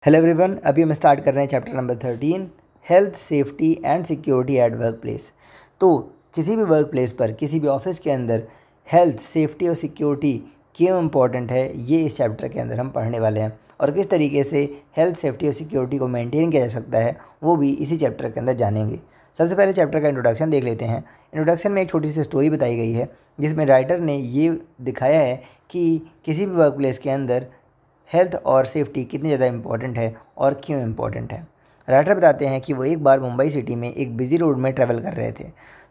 Hello everyone, अभी हम start कर रहे हैं chapter number 13 health safety and security at work place. तो किसी भी वर्क प्लेस पर, किसी भी ऑफिस के अंदर हेल्थ, सेफ्टी और सिक्योरिटी क्यों इम्पॉर्टेंट है, ये इस चैप्टर के अंदर हम पढ़ने वाले हैं। और किस तरीके से हेल्थ, सेफ्टी और सिक्योरिटी को मेंटेन किया जा सकता है, वो भी इसी चैप्टर के अंदर जानेंगे। सबसे पहले चैप्टर का इंट्रोडक्शन देख लेते हैं। इंट्रोडक्शन में एक छोटी सी स्टोरी बताई गई है जिसमें राइटर ने ये दिखाया है कि किसी भी वर्क प्लेस के अंदर हेल्थ और सेफ्टी कितनी ज़्यादा इम्पॉर्टेंट है और क्यों इम्पॉर्टेंट है। राइटर बताते हैं कि वो एक बार मुंबई सिटी में एक बिज़ी रोड में ट्रैवल कर रहे थे,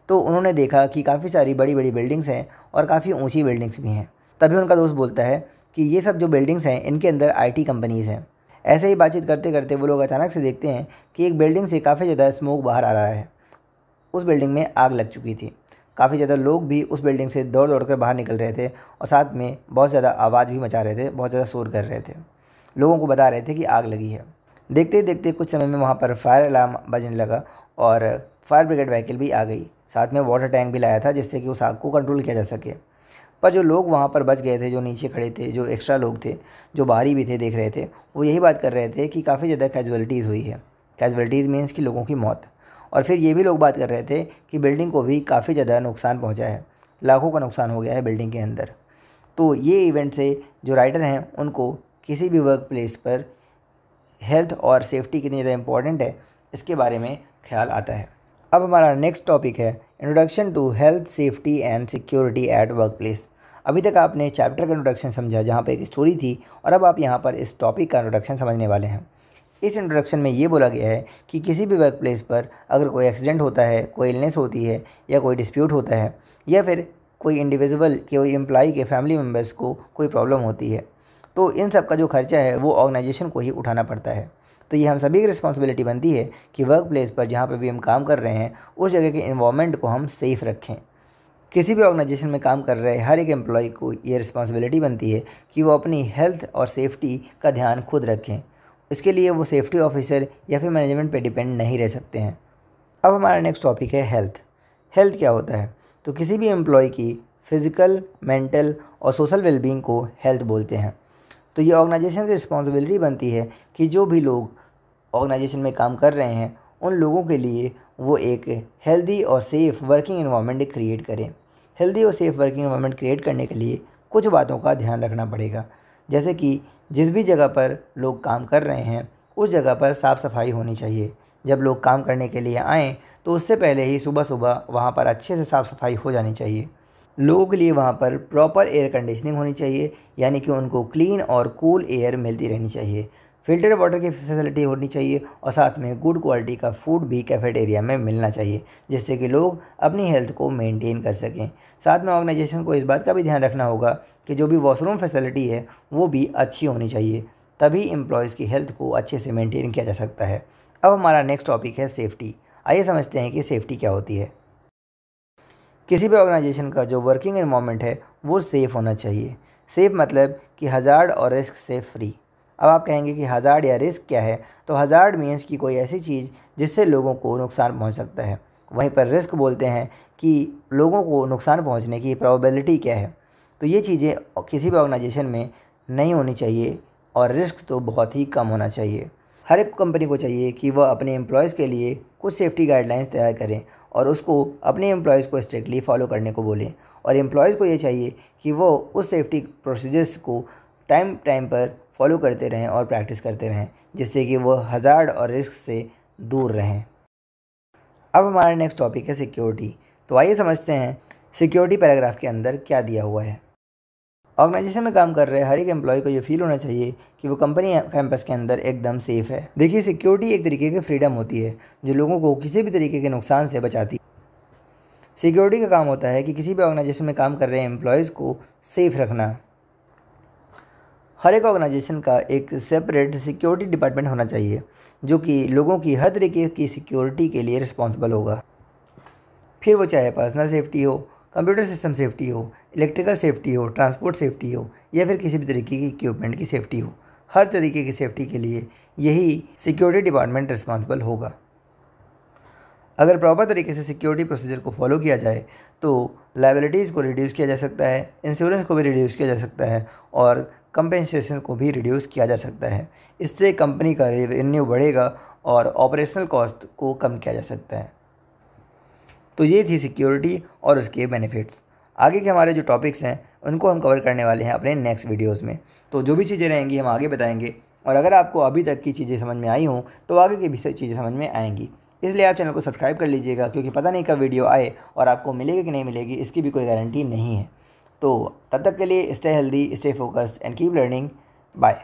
तो उन्होंने देखा कि काफ़ी सारी बड़ी बड़ी बिल्डिंग्स हैं और काफ़ी ऊंची बिल्डिंग्स भी हैं। तभी उनका दोस्त बोलता है कि ये सब जो बिल्डिंग्स हैं इनके अंदर IT कंपनीज़ हैं। ऐसे ही बातचीत करते करते वो लोग अचानक से देखते हैं कि एक बिल्डिंग से काफ़ी ज़्यादा स्मोक बाहर आ रहा है। उस बिल्डिंग में आग लग चुकी थी। काफ़ी ज़्यादा लोग भी उस बिल्डिंग से दौड़ दौड़ कर बाहर निकल रहे थे और साथ में बहुत ज़्यादा आवाज़ भी मचा रहे थे, बहुत ज़्यादा शोर कर रहे थे, लोगों को बता रहे थे कि आग लगी है। देखते ही देखते कुछ समय में वहाँ पर फायर अलार्म बजने लगा और फायर ब्रिगेड व्हीकल भी आ गई। साथ में वाटर टैंक भी लाया था जिससे कि उस आग को कंट्रोल किया जा सके। पर जो लोग वहाँ पर बच गए थे, जो नीचे खड़े थे, जो एक्स्ट्रा लोग थे, जो बाहरी भी थे, देख रहे थे, वो यही बात कर रहे थे कि काफ़ी ज़्यादा कैजुअलिटीज़ हुई है। कैजुअलिटीज़ मीन्स कि लोगों की मौत। और फिर ये भी लोग बात कर रहे थे कि बिल्डिंग को भी काफ़ी ज़्यादा नुकसान पहुँचा है, लाखों का नुकसान हो गया है बिल्डिंग के अंदर। तो ये इवेंट से जो राइटर हैं उनको किसी भी वर्क प्लेस पर हेल्थ और सेफ्टी कितनी ज़्यादा इंपॉर्टेंट है, इसके बारे में ख्याल आता है। अब हमारा नेक्स्ट टॉपिक है introduction to health, safety and security at work place. अभी तक आपने चैप्टर का इंट्रोडक्शन समझा जहाँ पे एक स्टोरी थी, और अब आप यहाँ पर इस टॉपिक का इंट्रोडक्शन समझने वाले हैं। इस इंट्रोडक्शन में ये बोला गया है कि किसी भी वर्क प्लेस पर अगर कोई एक्सीडेंट होता है, कोई इलनेस होती है, या कोई डिस्प्यूट होता है, या फिर कोई इंडिविजुअल, कोई एम्प्लॉई के फैमिली मेम्बर्स को कोई प्रॉब्लम होती है, तो इन सब का जो खर्चा है वो ऑर्गेनाइजेशन को ही उठाना पड़ता है। तो ये हम सभी की रिस्पॉन्सिबिलिटी बनती है कि वर्क प्लेस पर जहाँ पे भी हम काम कर रहे हैं उस जगह के इन्वायरमेंट को हम सेफ़ रखें। किसी भी ऑर्गेनाइजेशन में काम कर रहे हर एक एम्प्लॉय को ये रिस्पॉन्सिबिलिटी बनती है कि वो अपनी हेल्थ और सेफ्टी का ध्यान खुद रखें। इसके लिए वो सेफ्टी ऑफिसर या फिर मैनेजमेंट पे डिपेंड नहीं रह सकते हैं। अब हमारा नेक्स्ट टॉपिक है हेल्थ। हेल्थ क्या होता है? तो किसी भी एम्प्लॉय की फ़िज़िकल, मेंटल और सोशल वेलबींग को हेल्थ बोलते हैं। तो ये ऑर्गेनाइजेशन की रिस्पॉन्सिबिलिटी बनती है कि जो भी लोग ऑर्गेनाइजेशन में काम कर रहे हैं उन लोगों के लिए वो एक हेल्दी और सेफ़ वर्किंग एनवायरनमेंट क्रिएट करें। हेल्दी और सेफ़ वर्किंग एनवायरनमेंट क्रिएट करने के लिए कुछ बातों का ध्यान रखना पड़ेगा, जैसे कि जिस भी जगह पर लोग काम कर रहे हैं उस जगह पर साफ़ सफाई होनी चाहिए। जब लोग काम करने के लिए आएँ तो उससे पहले ही सुबह सुबह वहाँ पर अच्छे से साफ़ सफाई हो जानी चाहिए। लोगों के लिए वहाँ पर प्रॉपर एयर कंडीशनिंग होनी चाहिए, यानी कि उनको क्लीन और कूल एयर मिलती रहनी चाहिए। फ़िल्टर्ड वाटर की फैसिलिटी होनी चाहिए और साथ में गुड क्वालिटी का फूड भी कैफेटेरिया में मिलना चाहिए, जिससे कि लोग अपनी हेल्थ को मेंटेन कर सकें। साथ में ऑर्गेनाइजेशन को इस बात का भी ध्यान रखना होगा कि जो भी वॉशरूम फैसिलिटी है वो भी अच्छी होनी चाहिए, तभी एम्प्लॉयज़ की हेल्थ को अच्छे से मेंटेन किया जा सकता है। अब हमारा नेक्स्ट टॉपिक है सेफ्टी। आइए समझते हैं कि सेफ्टी क्या होती है। किसी भी ऑर्गेनाइजेशन का जो वर्किंग एनवायरनमेंट है वो सेफ़ होना चाहिए। सेफ़ मतलब कि हज़ार्ड और रिस्क से फ्री। अब आप कहेंगे कि हज़ार्ड या रिस्क क्या है? तो हज़ार्ड मीन्स कि कोई ऐसी चीज़ जिससे लोगों को नुकसान पहुंच सकता है। वहीं पर रिस्क बोलते हैं कि लोगों को नुकसान पहुंचने की प्रोबेबिलिटी क्या है। तो ये चीज़ें किसी भी ऑर्गेनाइजेशन में नहीं होनी चाहिए और रिस्क तो बहुत ही कम होना चाहिए। हर एक कंपनी को चाहिए कि वह अपने एम्प्लॉयज़ के लिए कुछ सेफ्टी गाइडलाइंस तैयार करें और उसको अपने एम्प्लॉयज़ को स्ट्रिक्टली फॉलो करने को बोलें। और एम्प्लॉयज़ को ये चाहिए कि वो उस सेफ्टी प्रोसीजर्स को टाइम टाइम पर फॉलो करते रहें और प्रैक्टिस करते रहें, जिससे कि वो हज़ार्ड और रिस्क से दूर रहें। अब हमारा नेक्स्ट टॉपिक है सिक्योरिटी। तो आइए समझते हैं सिक्योरिटी पैराग्राफ के अंदर क्या दिया हुआ है। ऑर्गेनाइजेशन में काम कर रहे हर एक एम्प्लॉय को ये फील होना चाहिए कि वो कंपनी कैंपस के अंदर एकदम सेफ़ है। देखिए, सिक्योरिटी एक तरीके की फ्रीडम होती है जो लोगों को किसी भी तरीके के नुकसान से बचाती है। सिक्योरिटी का काम होता है कि किसी भी ऑर्गेनाइजेशन में काम कर रहे एम्प्लॉयज़ को सेफ़ रखना। हर एक ऑर्गेनाइजेशन का एक सेपरेट सिक्योरिटी डिपार्टमेंट होना चाहिए जो कि लोगों की हर तरीके की सिक्योरिटी के लिए रिस्पॉन्सिबल होगा। फिर वो चाहे पर्सनल सेफ्टी हो, कंप्यूटर सिस्टम सेफ्टी हो, इलेक्ट्रिकल सेफ्टी हो, ट्रांसपोर्ट सेफ्टी हो, या फिर किसी भी तरीके की इक्विपमेंट की सेफ्टी हो, हर तरीके की सेफ्टी के लिए यही सिक्योरिटी डिपार्टमेंट रिस्पॉन्सिबल होगा। अगर प्रॉपर तरीके से सिक्योरिटी प्रोसीजर को फॉलो किया जाए तो लायबिलिटीज़ को रिड्यूस किया जा सकता है, इंश्योरेंस को भी रिड्यूस किया जा सकता है और कंपेंसेशन को भी रिड्यूस किया जा सकता है। इससे कंपनी का रेवेन्यू बढ़ेगा और ऑपरेशनल कॉस्ट को कम किया जा सकता है। तो ये थी सिक्योरिटी और उसके बेनिफिट्स। आगे के हमारे जो टॉपिक्स हैं उनको हम कवर करने वाले हैं अपने नेक्स्ट वीडियोज़ में। तो जो भी चीज़ें रहेंगी हम आगे बताएंगे, और अगर आपको अभी तक की चीज़ें समझ में आई हों तो आगे की भी चीज़ें समझ में आएंगी। इसलिए आप चैनल को सब्सक्राइब कर लीजिएगा, क्योंकि पता नहीं कब वीडियो आए और आपको मिलेगी कि नहीं मिलेगी इसकी भी कोई गारंटी नहीं है। तो तब तक के लिए stay healthy, stay focused and keep learning. Bye.